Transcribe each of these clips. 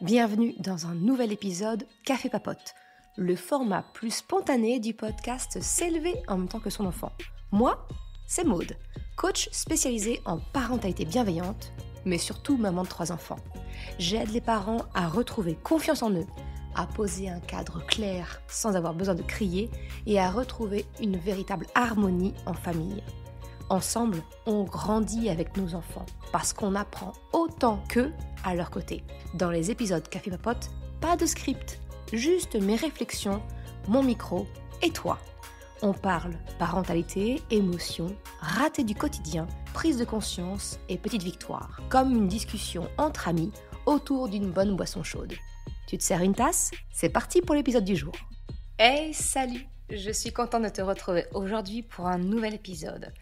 Bienvenue dans un nouvel épisode Café Papote, le format plus spontané du podcast S'élever en même temps que son enfant. Moi, c'est Maude, coach spécialisée en parentalité bienveillante, mais surtout maman de 3 enfants. J'aide les parents à retrouver confiance en eux, à poser un cadre clair sans avoir besoin de crier et à retrouver une véritable harmonie en famille. Ensemble, on grandit avec nos enfants parce qu'on apprend autant qu'eux à leur côté. Dans les épisodes Café Papote, pas de script, juste mes réflexions, mon micro et toi. On parle parentalité, émotions, ratés du quotidien, prise de conscience et petites victoires, comme une discussion entre amis autour d'une bonne boisson chaude. Tu te sers une tasse? C'est parti pour l'épisode du jour. Hey, salut! Je suis contente de te retrouver aujourd'hui pour un nouvel épisode.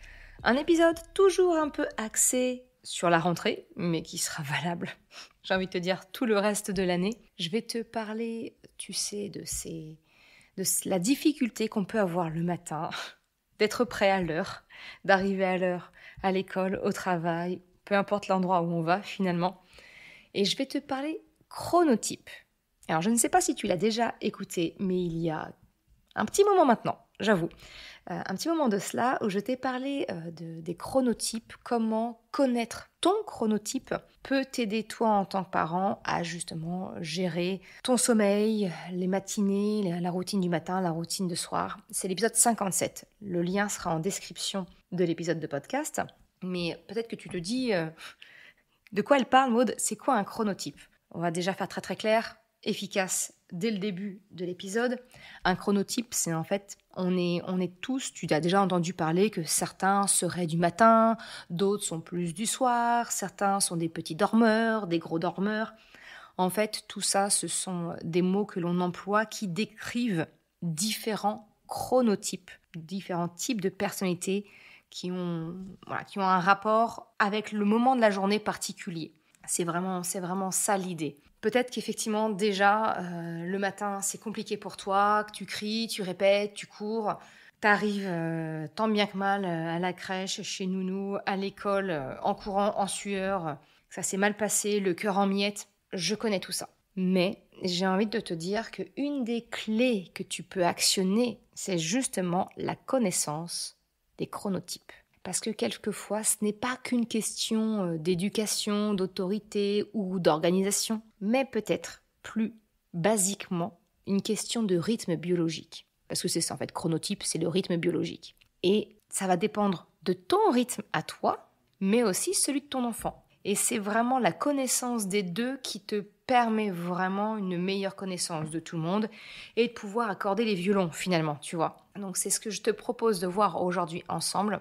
Un épisode toujours un peu axé sur la rentrée, mais qui sera valable, j'ai envie de te dire, tout le reste de l'année. Je vais te parler, tu sais, de la difficulté qu'on peut avoir le matin, d'être prêt à l'heure, d'arriver à l'heure à l'école, au travail, peu importe l'endroit où on va finalement. Et je vais te parler chronotype. Alors, je ne sais pas si tu l'as déjà écouté, mais il y a un petit moment maintenant, j'avoue. Un petit moment de cela où je t'ai parlé des chronotypes, comment connaître ton chronotype peut t'aider toi en tant que parent à justement gérer ton sommeil, les matinées, la routine du matin, la routine de soir. C'est l'épisode 57. Le lien sera en description de l'épisode de podcast. Mais peut-être que tu te dis, de quoi elle parle, Maude? C'est quoi un chronotype? On va déjà faire très très clair, efficace dès le début de l'épisode. Un chronotype, c'est en fait, on est tous, tu as déjà entendu parler que certains seraient du matin, d'autres sont plus du soir, certains sont des petits dormeurs, des gros dormeurs. En fait, tout ça, ce sont des mots que l'on emploie qui décrivent différents chronotypes, différents types de personnalités qui ont un rapport avec le moment de la journée particulier. C'est vraiment ça l'idée. Peut-être qu'effectivement, déjà, le matin, c'est compliqué pour toi, que tu cries, tu répètes, tu cours. T'arrives tant bien que mal à la crèche, chez Nounou, à l'école, en courant, en sueur. Ça s'est mal passé, le cœur en miettes. Je connais tout ça. Mais j'ai envie de te dire qu'une des clés que tu peux actionner, c'est justement la connaissance des chronotypes. Parce que quelquefois, ce n'est pas qu'une question d'éducation, d'autorité ou d'organisation, mais peut-être plus basiquement une question de rythme biologique. Parce que c'est ça en fait, chronotype, c'est le rythme biologique. Et ça va dépendre de ton rythme à toi, mais aussi celui de ton enfant. Et c'est vraiment la connaissance des deux qui te permet vraiment une meilleure connaissance de tout le monde et de pouvoir accorder les violons finalement, tu vois. Donc c'est ce que je te propose de voir aujourd'hui ensemble,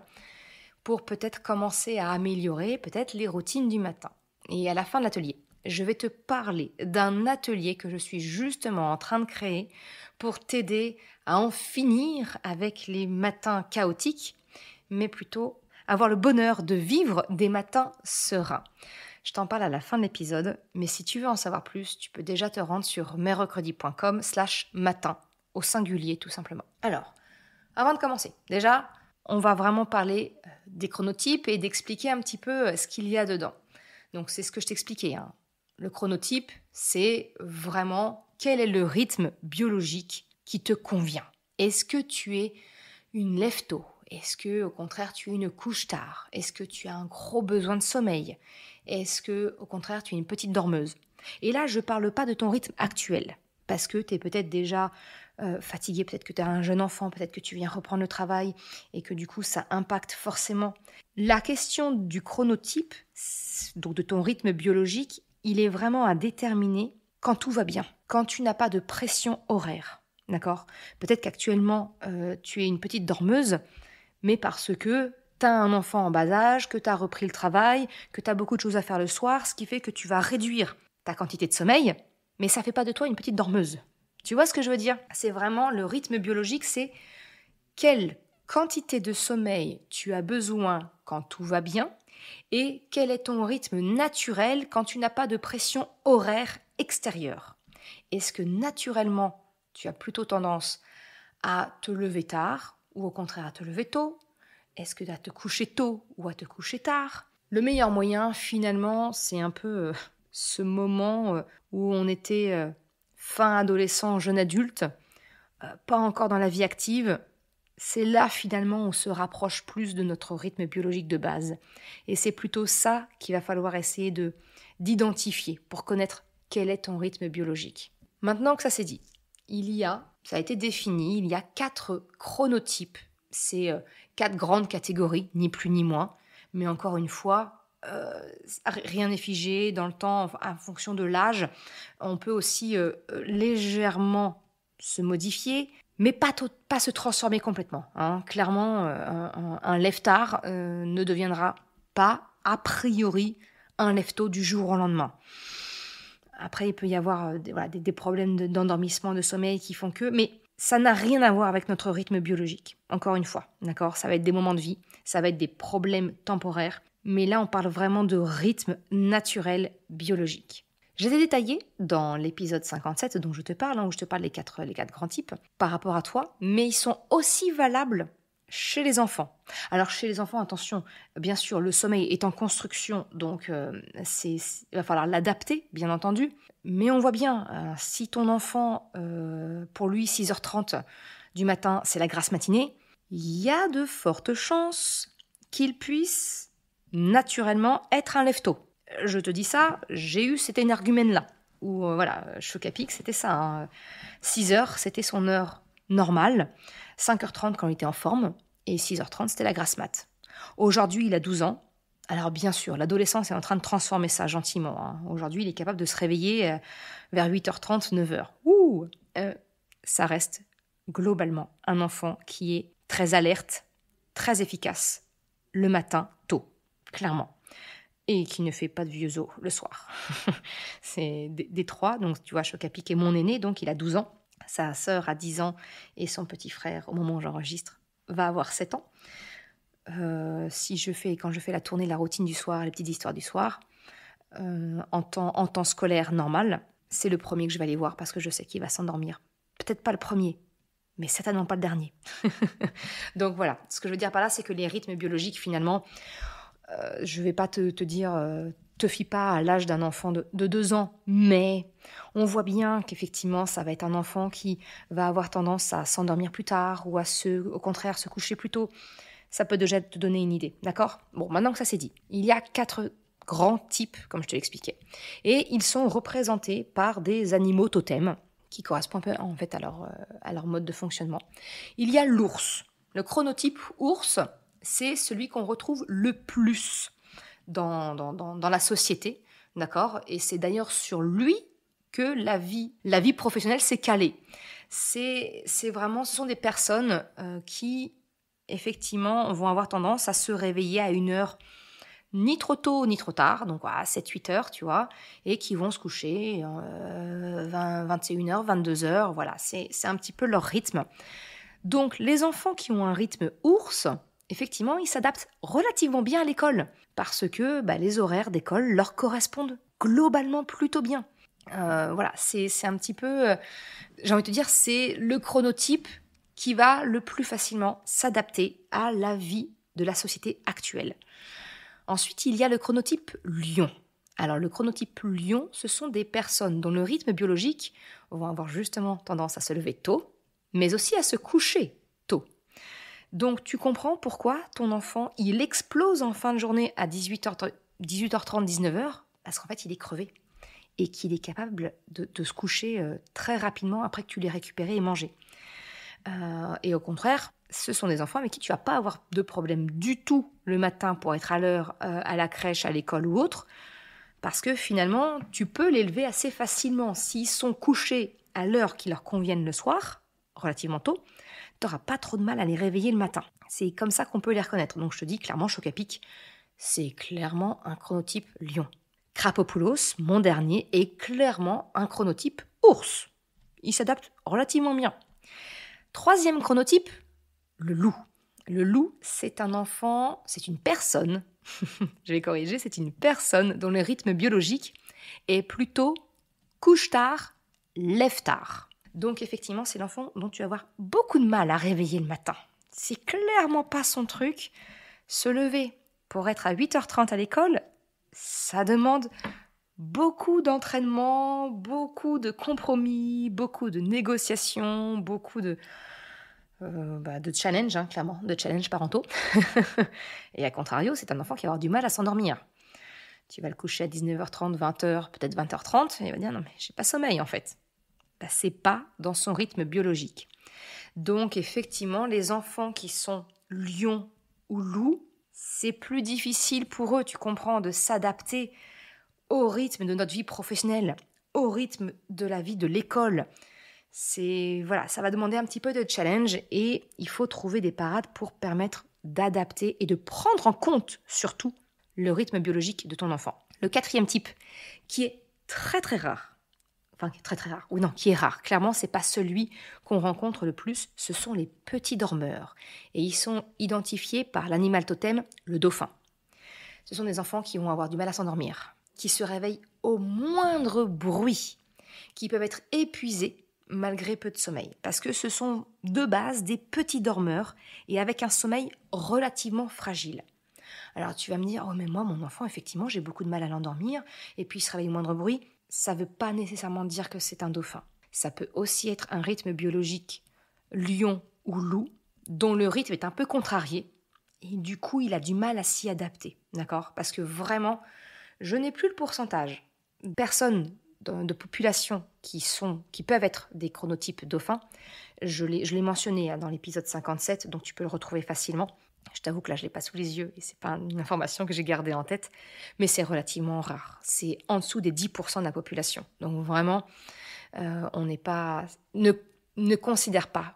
pour peut-être commencer à améliorer peut-être les routines du matin. Et à la fin de l'atelier, je vais te parler d'un atelier que je suis justement en train de créer pour t'aider à en finir avec les matins chaotiques, mais plutôt avoir le bonheur de vivre des matins sereins. Je t'en parle à la fin de l'épisode, mais si tu veux en savoir plus, tu peux déjà te rendre sur merrecredi.com/matin, au singulier tout simplement. Alors, avant de commencer, déjà, on va vraiment parler des chronotypes et d'expliquer un petit peu ce qu'il y a dedans. Donc c'est ce que je t'expliquais. Le chronotype, c'est vraiment quel est le rythme biologique qui te convient. Est-ce que tu es une lève-tôt? Est-ce que au contraire tu es une couche tard? Est-ce que tu as un gros besoin de sommeil? Est-ce que au contraire tu es une petite dormeuse? Et là je ne parle pas de ton rythme actuel, parce que tu es peut-être déjà fatigué, peut-être que tu as un jeune enfant, peut-être que tu viens reprendre le travail et que du coup ça impacte forcément. La question du chronotype, donc de ton rythme biologique, il est vraiment à déterminer quand tout va bien, quand tu n'as pas de pression horaire, d'accord? Peut-être qu'actuellement tu es une petite dormeuse, mais parce que tu as un enfant en bas âge, que tu as repris le travail, que tu as beaucoup de choses à faire le soir, ce qui fait que tu vas réduire ta quantité de sommeil, mais ça ne fait pas de toi une petite dormeuse. Tu vois ce que je veux dire? C'est vraiment le rythme biologique, c'est quelle quantité de sommeil tu as besoin quand tout va bien et quel est ton rythme naturel quand tu n'as pas de pression horaire extérieure. Est-ce que naturellement, tu as plutôt tendance à te lever tard ou au contraire à te lever tôt? Est-ce que tu as à te coucher tôt ou à te coucher tard? Le meilleur moyen, finalement, c'est un peu ce moment où on était fin adolescent, jeune adulte, pas encore dans la vie active, c'est là finalement où on se rapproche plus de notre rythme biologique de base. Et c'est plutôt ça qu'il va falloir essayer d'identifier pour connaître quel est ton rythme biologique. Maintenant que ça c'est dit, ça a été défini, il y a 4 chronotypes. C'est 4 grandes catégories, ni plus ni moins. Mais encore une fois, rien n'est figé dans le temps, en fonction de l'âge. On peut aussi légèrement se modifier, mais pas se transformer complètement. Hein. Clairement, un lève-tard ne deviendra pas, a priori, un lève-tôt du jour au lendemain. Après, il peut y avoir des problèmes d'endormissement, de sommeil qui font que... Mais ça n'a rien à voir avec notre rythme biologique. Encore une fois, d'accord ? Ça va être des moments de vie, ça va être des problèmes temporaires. Mais là, on parle vraiment de rythme naturel biologique. Je les ai détaillés dans l'épisode 57 dont je te parle, où je te parle des 4 grands types par rapport à toi. Mais ils sont aussi valables chez les enfants. Alors chez les enfants, attention, bien sûr, le sommeil est en construction, donc il va falloir l'adapter, bien entendu. Mais on voit bien, si ton enfant, pour lui, 6h30 du matin, c'est la grasse matinée, il y a de fortes chances qu'il puisse naturellement être un lève-tôt. Je te dis ça, j'ai eu cet énergumène-là, où Choc à pic, c'était ça. Hein. 6h, c'était son heure normale. 5h30 quand il était en forme, et 6h30, c'était la grasse mat. Aujourd'hui, il a 12 ans. Alors bien sûr, l'adolescence est en train de transformer ça gentiment. Hein. Aujourd'hui, il est capable de se réveiller vers 8h30, 9h. Ça reste globalement un enfant qui est très alerte, très efficace, le matin, tôt, clairement. Et qui ne fait pas de vieux os le soir. C'est des 3, donc tu vois, Choc à pic est mon aîné, donc il a 12 ans. Sa sœur a 10 ans et son petit frère, au moment où j'enregistre, va avoir 7 ans. Quand je fais la tournée, la routine du soir, les petites histoires du soir, en temps scolaire normal, c'est le premier que je vais aller voir parce que je sais qu'il va s'endormir. Peut-être pas le premier, mais certainement pas le dernier. Donc voilà, ce que je veux dire par là, c'est que les rythmes biologiques, finalement, je vais pas te dire... te fie pas à l'âge d'un enfant de 2 ans, mais on voit bien qu'effectivement, ça va être un enfant qui va avoir tendance à s'endormir plus tard ou au contraire, se coucher plus tôt. Ça peut déjà te donner une idée, d'accord ? Bon, maintenant que ça c'est dit, il y a 4 grands types, comme je te l'expliquais. Et ils sont représentés par des animaux totems qui correspondent un peu en fait à leur mode de fonctionnement. Il y a l'ours. Le chronotype ours, c'est celui qu'on retrouve le plus dans la société, d'accord ? Et c'est d'ailleurs sur lui que la vie professionnelle s'est calée. Ce sont des personnes qui, effectivement, vont avoir tendance à se réveiller à une heure ni trop tôt ni trop tard, donc à 7-8 heures, tu vois, et qui vont se coucher 21h, 22h, voilà, c'est un petit peu leur rythme. Donc les enfants qui ont un rythme ours, effectivement, ils s'adaptent relativement bien à l'école parce que les horaires d'école leur correspondent globalement plutôt bien. C'est un petit peu, j'ai envie de te dire, c'est le chronotype qui va le plus facilement s'adapter à la vie de la société actuelle. Ensuite, il y a le chronotype lion. Alors, le chronotype lion, ce sont des personnes dont le rythme biologique vont avoir justement tendance à se lever tôt, mais aussi à se coucher tôt. Donc, tu comprends pourquoi ton enfant, il explose en fin de journée à 18h30, 19h, parce qu'en fait, il est crevé et qu'il est capable de se coucher très rapidement après que tu l'aies récupéré et mangé. Et au contraire, ce sont des enfants avec qui tu vas pas avoir de problème du tout le matin pour être à l'heure à la crèche, à l'école ou autre, parce que finalement, tu peux les lever assez facilement. S'ils sont couchés à l'heure qui leur convienne le soir, relativement tôt, tu n'auras pas trop de mal à les réveiller le matin. C'est comme ça qu'on peut les reconnaître. Donc je te dis clairement, Choc à pic, c'est clairement un chronotype lion. Krapopoulos, mon dernier, est clairement un chronotype ours. Il s'adapte relativement bien. 3e chronotype, le loup. Le loup, c'est un enfant, c'est une personne, je vais corriger, c'est une personne dont le rythme biologique est plutôt couche-tard, lève-tard. Donc effectivement, c'est l'enfant dont tu vas avoir beaucoup de mal à réveiller le matin. C'est clairement pas son truc. Se lever pour être à 8h30 à l'école, ça demande beaucoup d'entraînement, beaucoup de compromis, beaucoup de négociations, beaucoup de challenge, clairement, de challenge parentaux. Et à contrario, c'est un enfant qui va avoir du mal à s'endormir. Tu vas le coucher à 19h30, 20h, peut-être 20h30, et il va dire « Non, mais j'ai pas sommeil en fait ». C'est pas dans son rythme biologique. Donc effectivement, les enfants qui sont lions ou loups, c'est plus difficile pour eux, tu comprends, de s'adapter au rythme de notre vie professionnelle, au rythme de la vie de l'école. Ça va demander un petit peu de challenge et il faut trouver des parades pour permettre d'adapter et de prendre en compte surtout le rythme biologique de ton enfant. Le 4e type, qui est très très rare, qui est rare. Clairement, c'est pas celui qu'on rencontre le plus, ce sont les petits dormeurs. Et ils sont identifiés par l'animal totem, le dauphin. Ce sont des enfants qui vont avoir du mal à s'endormir, qui se réveillent au moindre bruit, qui peuvent être épuisés malgré peu de sommeil. Parce que ce sont de base des petits dormeurs et avec un sommeil relativement fragile. Alors tu vas me dire, oh mais moi, mon enfant, effectivement, j'ai beaucoup de mal à l'endormir et puis il se réveille au moindre bruit. Ça ne veut pas nécessairement dire que c'est un dauphin. Ça peut aussi être un rythme biologique lion ou loup, dont le rythme est un peu contrarié, et du coup, il a du mal à s'y adapter, d'accord ? Parce que vraiment, je n'ai plus le pourcentage de personnes de population qui peuvent être des chronotypes dauphins. Je l'ai mentionné dans l'épisode 57, donc tu peux le retrouver facilement. Je t'avoue que là, je ne l'ai pas sous les yeux et ce n'est pas une information que j'ai gardée en tête, mais c'est relativement rare. C'est en dessous des 10% de la population. Donc vraiment, on n'est pas... Ne considère pas,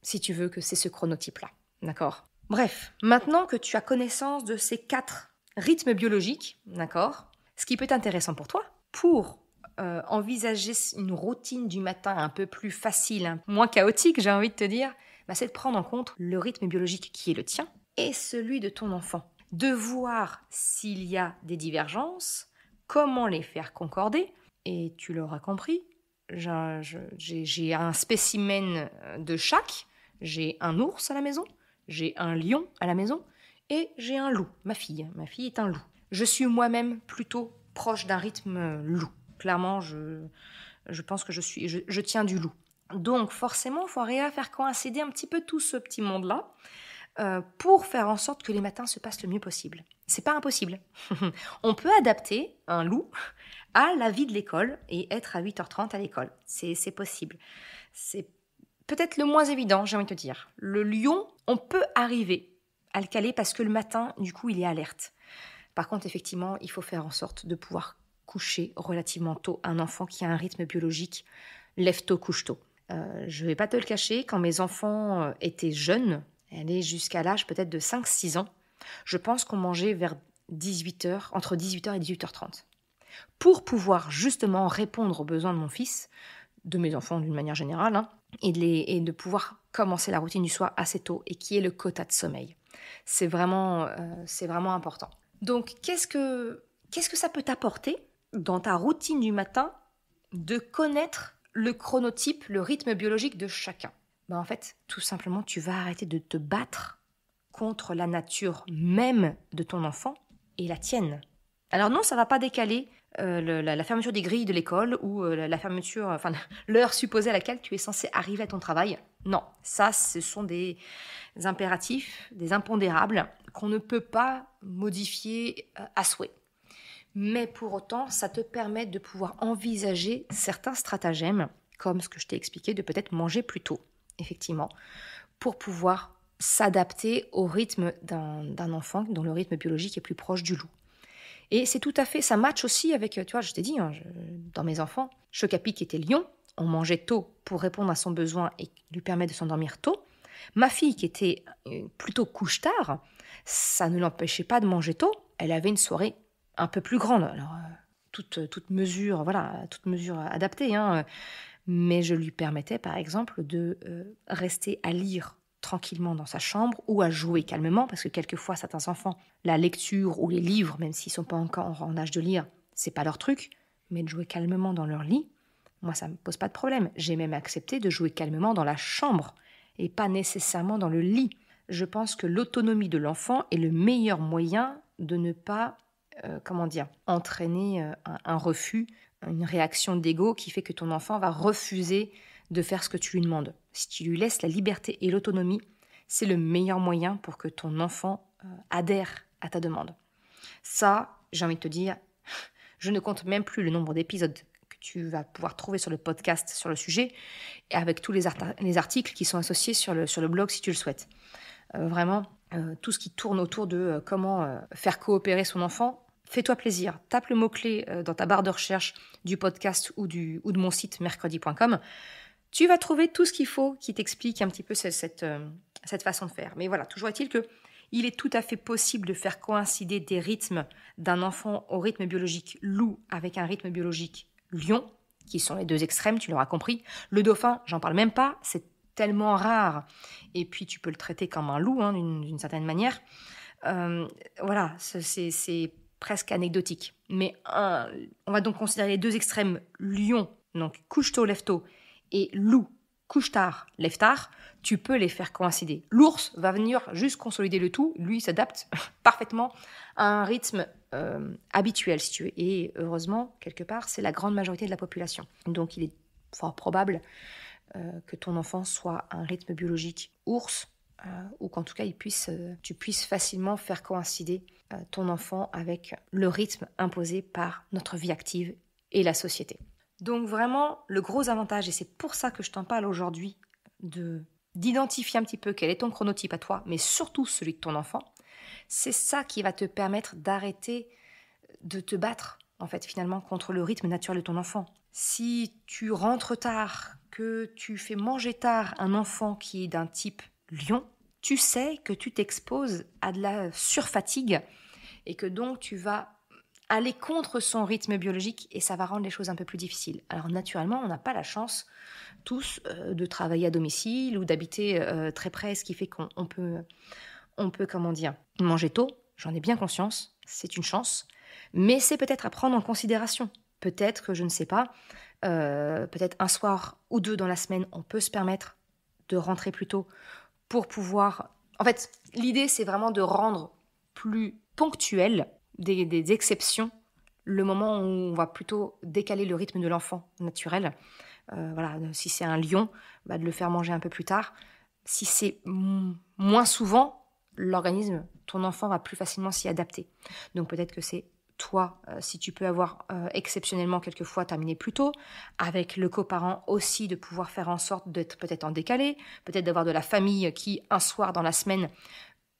si tu veux, que c'est ce chronotype-là. D'accord ? Bref, maintenant que tu as connaissance de ces 4 rythmes biologiques, d'accord, ce qui peut être intéressant pour toi, pour envisager une routine du matin un peu plus facile, moins chaotique, j'ai envie de te dire, c'est de prendre en compte le rythme biologique qui est le tien et celui de ton enfant. De voir s'il y a des divergences, comment les faire concorder. Et tu l'auras compris, j'ai un spécimen de chaque. J'ai un ours à la maison, j'ai un lion à la maison et j'ai un loup, ma fille. Ma fille est un loup. Je suis moi-même plutôt proche d'un rythme loup. Clairement, je pense que je tiens du loup. Donc forcément, il faut arriver à faire coïncider un petit peu tout ce petit monde-là pour faire en sorte que les matins se passent le mieux possible. C'est pas impossible. On peut adapter un loup à la vie de l'école et être à 8h30 à l'école. C'est possible. C'est peut-être le moins évident, j'ai envie de te dire. Le lion, on peut arriver à le caler parce que le matin, du coup, il est alerte. Par contre, effectivement, il faut faire en sorte de pouvoir coucher relativement tôt un enfant qui a un rythme biologique lève tôt, couche tôt. Je ne vais pas te le cacher, quand mes enfants étaient jeunes, aller jusqu'à l'âge peut-être de 5-6 ans, je pense qu'on mangeait vers 18h, entre 18h et 18h30. Pour pouvoir justement répondre aux besoins de mon fils, de mes enfants d'une manière générale, et de pouvoir commencer la routine du soir assez tôt et qui est le quota de sommeil. C'est vraiment important. Donc, qu'est-ce que ça peut t'apporter dans ta routine du matin de connaître le chronotype, le rythme biologique de chacun ? En fait, tout simplement, tu vas arrêter de te battre contre la nature même de ton enfant et la tienne. Alors non, ça ne va pas décaler la fermeture des grilles de l'école ou l'heure supposée à laquelle tu es censé arriver à ton travail. Non, ça, ce sont des impératifs, des impondérables qu'on ne peut pas modifier à souhait. Mais pour autant, ça te permet de pouvoir envisager certains stratagèmes, comme ce que je t'ai expliqué, de peut-être manger plus tôt, effectivement, pour pouvoir s'adapter au rythme d'un enfant dont le rythme biologique est plus proche du loup. Et c'est tout à fait, ça match aussi avec, tu vois, je t'ai dit, dans mes enfants, Chocapic était lion, on mangeait tôt pour répondre à son besoin et lui permettre de s'endormir tôt. Ma fille qui était plutôt couche-tard, ça ne l'empêchait pas de manger tôt, elle avait une soirée un peu plus grande, alors toute mesure adaptée, mais je lui permettais par exemple de rester à lire tranquillement dans sa chambre ou à jouer calmement, parce que quelquefois certains enfants, la lecture ou les livres, même s'ils ne sont pas encore en âge de lire, c'est pas leur truc, mais de jouer calmement dans leur lit, moi ça me pose pas de problème. J'ai même accepté de jouer calmement dans la chambre et pas nécessairement dans le lit. Je pense que l'autonomie de l'enfant est le meilleur moyen de ne pas entraîner un refus, une réaction d'ego qui fait que ton enfant va refuser de faire ce que tu lui demandes. Si tu lui laisses la liberté et l'autonomie, c'est le meilleur moyen pour que ton enfant adhère à ta demande. Ça, j'ai envie de te dire, je ne compte même plus le nombre d'épisodes que tu vas pouvoir trouver sur le podcast sur le sujet, et avec tous les articles qui sont associés sur le blog si tu le souhaites. Vraiment, tout ce qui tourne autour de comment faire coopérer son enfant, fais-toi plaisir. Tape le mot-clé dans ta barre de recherche du podcast ou de mon site mercredi.com. Tu vas trouver tout ce qu'il faut qui t'explique un petit peu cette façon de faire. Mais voilà, toujours est-il qu'il est tout à fait possible de faire coïncider des rythmes d'un enfant au rythme biologique loup avec un rythme biologique lion, qui sont les deux extrêmes, tu l'auras compris. Le dauphin, j'en parle même pas, c'est tellement rare. Et puis, tu peux le traiter comme un loup, d'une certaine manière. Voilà, c'est presque anecdotique. Mais on va donc considérer les deux extrêmes lion, donc couche-tôt, lève-tôt, et loup, couche-tard, lève-tard, tu peux les faire coïncider. L'ours va venir juste consolider le tout. Lui, il s'adapte parfaitement à un rythme habituel, si tu veux. Et heureusement, quelque part, c'est la grande majorité de la population. Donc, il est fort probable que ton enfant soit un rythme biologique ours, ou qu'en tout cas, tu puisses facilement faire coïncider ton enfant avec le rythme imposé par notre vie active et la société. Donc vraiment, le gros avantage, et c'est pour ça que je t'en parle aujourd'hui, d'identifier un petit peu quel est ton chronotype à toi, mais surtout celui de ton enfant, c'est ça qui va te permettre d'arrêter de te battre, en fait, finalement, contre le rythme naturel de ton enfant. Si tu rentres tard, que tu fais manger tard un enfant qui est d'un type lion, tu sais que tu t'exposes à de la surfatigue et que donc tu vas aller contre son rythme biologique et ça va rendre les choses un peu plus difficiles. Alors naturellement, on n'a pas la chance tous de travailler à domicile ou d'habiter très près, ce qui fait qu'on peut manger tôt. J'en ai bien conscience, c'est une chance, mais c'est peut-être à prendre en considération. Peut-être que, je ne sais pas, peut-être un soir ou deux dans la semaine, on peut se permettre de rentrer plus tôt pour pouvoir... En fait, l'idée, c'est vraiment de rendre plus ponctuel des exceptions, le moment où on va plutôt décaler le rythme de l'enfant naturel. Voilà, si c'est un lion, de le faire manger un peu plus tard. Si c'est moins souvent, l'organisme, ton enfant va plus facilement s'y adapter. Donc peut-être que c'est toi, si tu peux avoir exceptionnellement quelquefois terminé plus tôt, avec le coparent aussi de pouvoir faire en sorte d'être peut-être en décalé, peut-être d'avoir de la famille qui, un soir dans la semaine,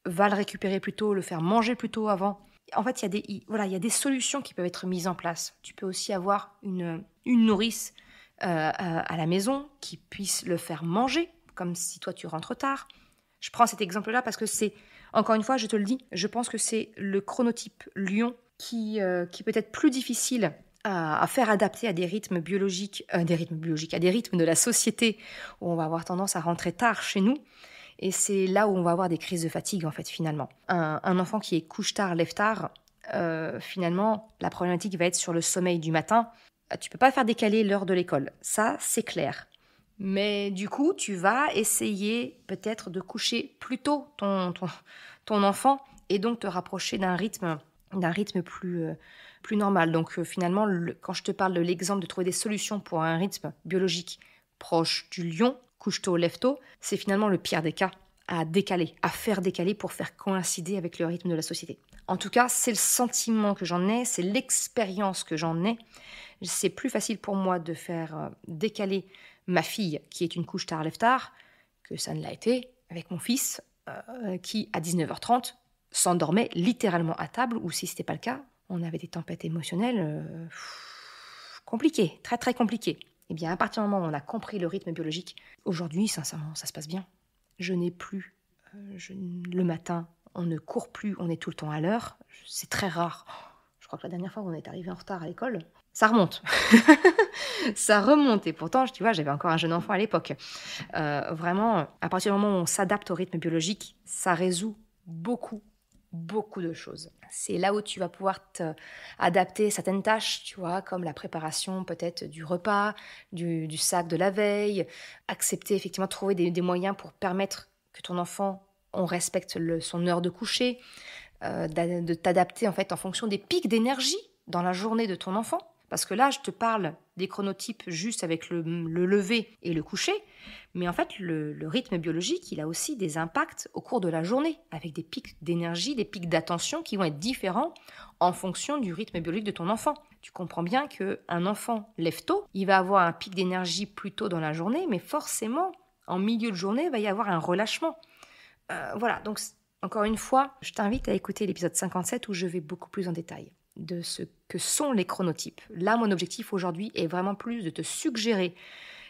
va le récupérer plus tôt, le faire manger plus tôt avant. En fait, il y a des solutions qui peuvent être mises en place. Tu peux aussi avoir une nourrice à la maison qui puisse le faire manger, comme si toi tu rentres tard. Je prends cet exemple-là parce que c'est, encore une fois, je te le dis, je pense que c'est le chronotype lion qui peut être plus difficile à faire adapter à des rythmes biologiques, à des rythmes de la société où on va avoir tendance à rentrer tard chez nous. Et c'est là où on va avoir des crises de fatigue, en fait, finalement. Un enfant qui est couche-tard, lève-tard, finalement, la problématique va être sur le sommeil du matin. Tu peux pas faire décaler l'heure de l'école. Ça, c'est clair. Mais du coup, tu vas essayer peut-être de coucher plus tôt ton enfant et donc te rapprocher d'un rythme plus normal. Donc finalement, quand je te parle de l'exemple de trouver des solutions pour un rythme biologique proche du lion, couche-tôt, lève-tôt, c'est finalement le pire des cas à faire décaler pour faire coïncider avec le rythme de la société. En tout cas, c'est le sentiment que j'en ai, c'est l'expérience que j'en ai. C'est plus facile pour moi de faire décaler ma fille, qui est une couche-tard, lève-tard, que ça ne l'a été avec mon fils, qui, à 19h30, s'endormait littéralement à table, ou si ce n'était pas le cas, on avait des tempêtes émotionnelles compliquées, très très compliquées. Eh bien, à partir du moment où on a compris le rythme biologique, aujourd'hui, sincèrement, ça se passe bien. Je n'ai plus, le matin, on ne court plus, on est tout le temps à l'heure. C'est très rare. Je crois que la dernière fois où on est arrivé en retard à l'école, ça remonte. Ça remonte. Et pourtant, tu vois, j'avais encore un jeune enfant à l'époque. Vraiment, à partir du moment où on s'adapte au rythme biologique, ça résout beaucoup de choses. C'est là où tu vas pouvoir adapter certaines tâches, tu vois, comme la préparation peut-être du repas, du sac de la veille, accepter effectivement, trouver des moyens pour permettre que ton enfant, on respecte son heure de coucher, de t'adapter en fait en fonction des pics d'énergie dans la journée de ton enfant. Parce que là, je te parle des chronotypes juste avec le lever et le coucher, mais en fait, le rythme biologique, il a aussi des impacts au cours de la journée, avec des pics d'énergie, des pics d'attention qui vont être différents en fonction du rythme biologique de ton enfant. Tu comprends bien qu'un enfant lève tôt, il va avoir un pic d'énergie plus tôt dans la journée, mais forcément, en milieu de journée, il va y avoir un relâchement. Voilà, donc encore une fois, je t'invite à écouter l'épisode 57 où je vais beaucoup plus en détail de ce que sont les chronotypes. Là, mon objectif aujourd'hui est vraiment plus de te suggérer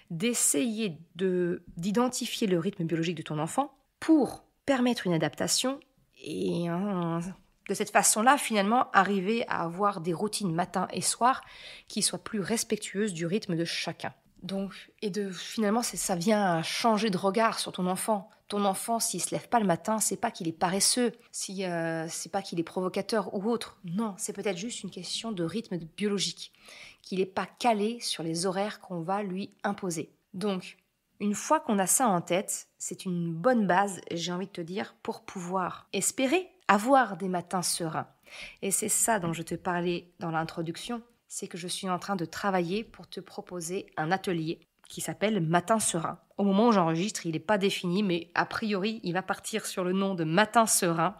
d'essayer d'identifier le rythme biologique de ton enfant pour permettre une adaptation et de cette façon-là, finalement, arriver à avoir des routines matin et soir qui soient plus respectueuses du rythme de chacun. Donc, finalement, ça vient changer de regard sur ton enfant. Ton enfant, s'il ne se lève pas le matin, c'est pas qu'il est paresseux, c'est pas qu'il est provocateur ou autre. Non, c'est peut-être juste une question de rythme biologique, qu'il n'est pas calé sur les horaires qu'on va lui imposer. Donc, une fois qu'on a ça en tête, c'est une bonne base, j'ai envie de te dire, pour pouvoir espérer avoir des matins sereins. Et c'est ça dont je te parlais dans l'introduction, c'est que je suis en train de travailler pour te proposer un atelier qui s'appelle Matin Serein. Au moment où j'enregistre, il n'est pas défini, mais a priori, il va partir sur le nom de Matin Serein.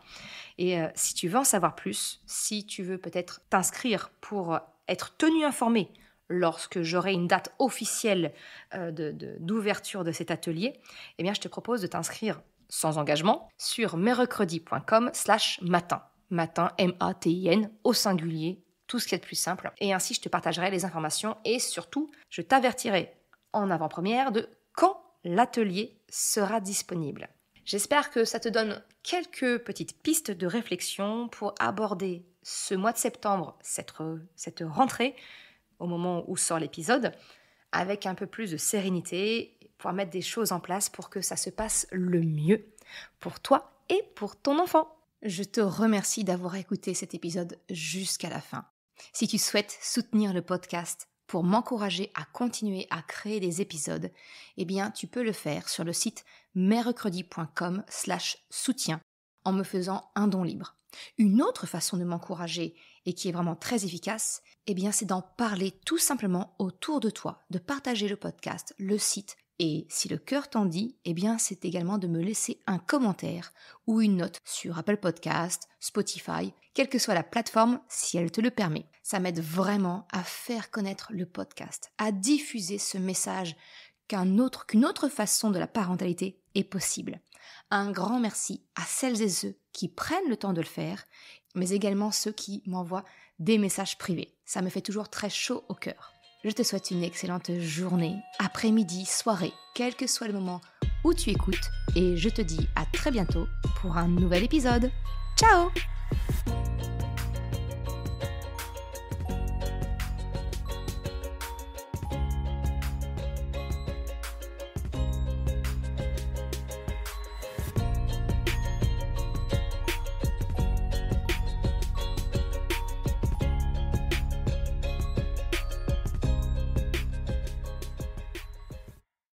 Et si tu veux en savoir plus, si tu veux peut-être t'inscrire pour être tenu informé lorsque j'aurai une date officielle d'ouverture de cet atelier, eh bien, je te propose de t'inscrire sans engagement sur mercredi.com/matin. Matin, M-A-T-I-N, au singulier, tout ce qui est de plus simple. Et ainsi, je te partagerai les informations et surtout, je t'avertirai en avant-première de quand l'atelier sera disponible. J'espère que ça te donne quelques petites pistes de réflexion pour aborder ce mois de septembre, cette rentrée, au moment où sort l'épisode, avec un peu plus de sérénité, pouvoir mettre des choses en place pour que ça se passe le mieux pour toi et pour ton enfant. Je te remercie d'avoir écouté cet épisode jusqu'à la fin. Si tu souhaites soutenir le podcast pour m'encourager à continuer à créer des épisodes, eh bien, tu peux le faire sur le site mercredi.com/soutien en me faisant un don libre. Une autre façon de m'encourager et qui est vraiment très efficace, eh bien, c'est d'en parler tout simplement autour de toi, de partager le podcast, le site. Et si le cœur t'en dit, eh bien, c'est également de me laisser un commentaire ou une note sur Apple Podcast, Spotify, quelle que soit la plateforme, si elle te le permet. Ça m'aide vraiment à faire connaître le podcast, à diffuser ce message qu'une autre façon de la parentalité est possible. Un grand merci à celles et ceux qui prennent le temps de le faire, mais également ceux qui m'envoient des messages privés. Ça me fait toujours très chaud au cœur. Je te souhaite une excellente journée, après-midi, soirée, quel que soit le moment où tu écoutes, et je te dis à très bientôt pour un nouvel épisode. Ciao!